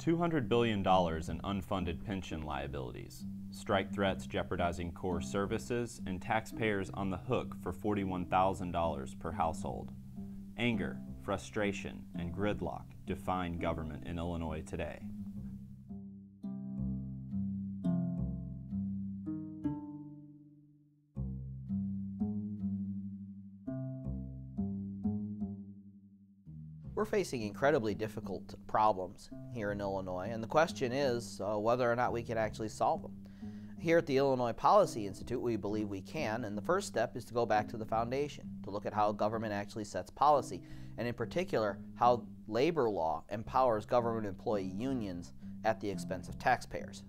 $200 billion in unfunded pension liabilities, strike threats jeopardizing core services, and taxpayers on the hook for $41,000 per household. Anger, frustration, and gridlock define government in Illinois today. We're facing incredibly difficult problems here in Illinois, and the question is whether or not we can actually solve them. Here at the Illinois Policy Institute, we believe we can, and the first step is to go back to the foundation, to look at how government actually sets policy, and in particular, how labor law empowers government employee unions at the expense of taxpayers.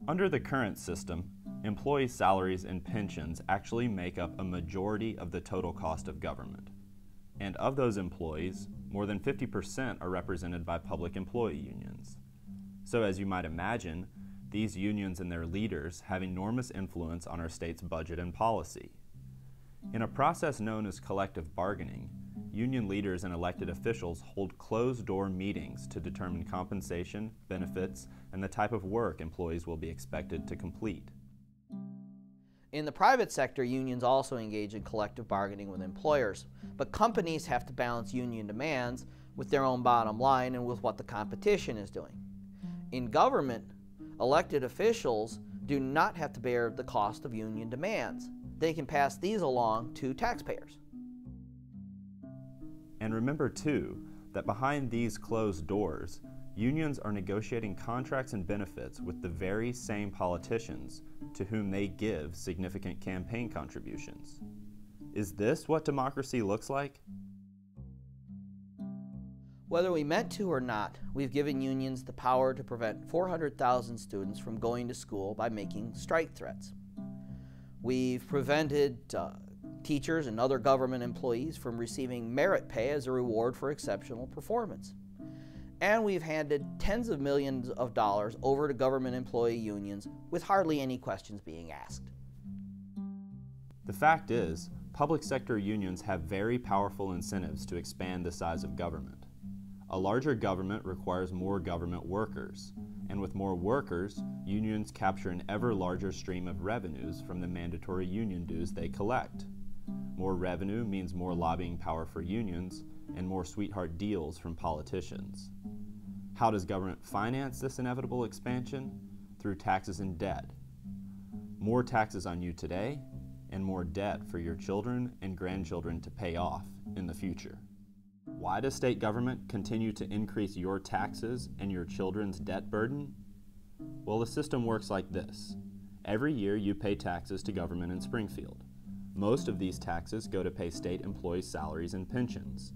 Under the current system, employee salaries and pensions actually make up a majority of the total cost of government. And of those employees, more than 50% are represented by public employee unions. So as you might imagine, these unions and their leaders have enormous influence on our state's budget and policy. In a process known as collective bargaining, union leaders and elected officials hold closed-door meetings to determine compensation, benefits, and the type of work employees will be expected to complete. In the private sector, unions also engage in collective bargaining with employers, but companies have to balance union demands with their own bottom line and with what the competition is doing. In government, elected officials do not have to bear the cost of union demands. They can pass these along to taxpayers. And remember too, that behind these closed doors, unions are negotiating contracts and benefits with the very same politicians to whom they give significant campaign contributions. Is this what democracy looks like? Whether we meant to or not, we've given unions the power to prevent 400,000 students from going to school by making strike threats. We've prevented teachers and other government employees from receiving merit pay as a reward for exceptional performance. And we've handed tens of millions of dollars over to government employee unions with hardly any questions being asked. The fact is, public sector unions have very powerful incentives to expand the size of government. A larger government requires more government workers, and with more workers, unions capture an ever larger stream of revenues from the mandatory union dues they collect. More revenue means more lobbying power for unions and more sweetheart deals from politicians. How does government finance this inevitable expansion? Through taxes and debt. More taxes on you today, and more debt for your children and grandchildren to pay off in the future. Why does state government continue to increase your taxes and your children's debt burden? Well, the system works like this. Every year you pay taxes to government in Springfield. Most of these taxes go to pay state employees' salaries and pensions.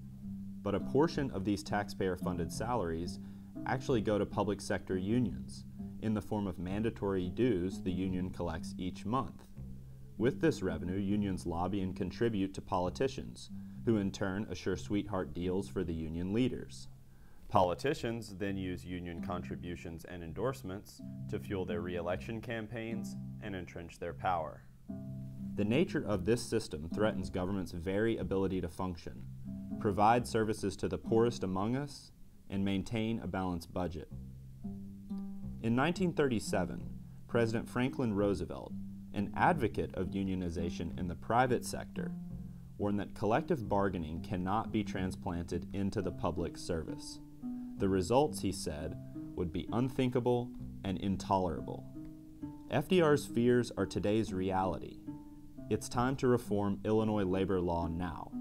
But a portion of these taxpayer-funded salaries actually go to public sector unions in the form of mandatory dues the union collects each month. With this revenue, unions lobby and contribute to politicians, who in turn assure sweetheart deals for the union leaders. Politicians then use union contributions and endorsements to fuel their re-election campaigns and entrench their power. The nature of this system threatens government's very ability to function, provide services to the poorest among us, and maintain a balanced budget. In 1937, President Franklin Roosevelt, an advocate of unionization in the private sector, warned that collective bargaining cannot be transplanted into the public service. The results, he said, would be unthinkable and intolerable. FDR's fears are today's reality. It's time to reform Illinois labor law now.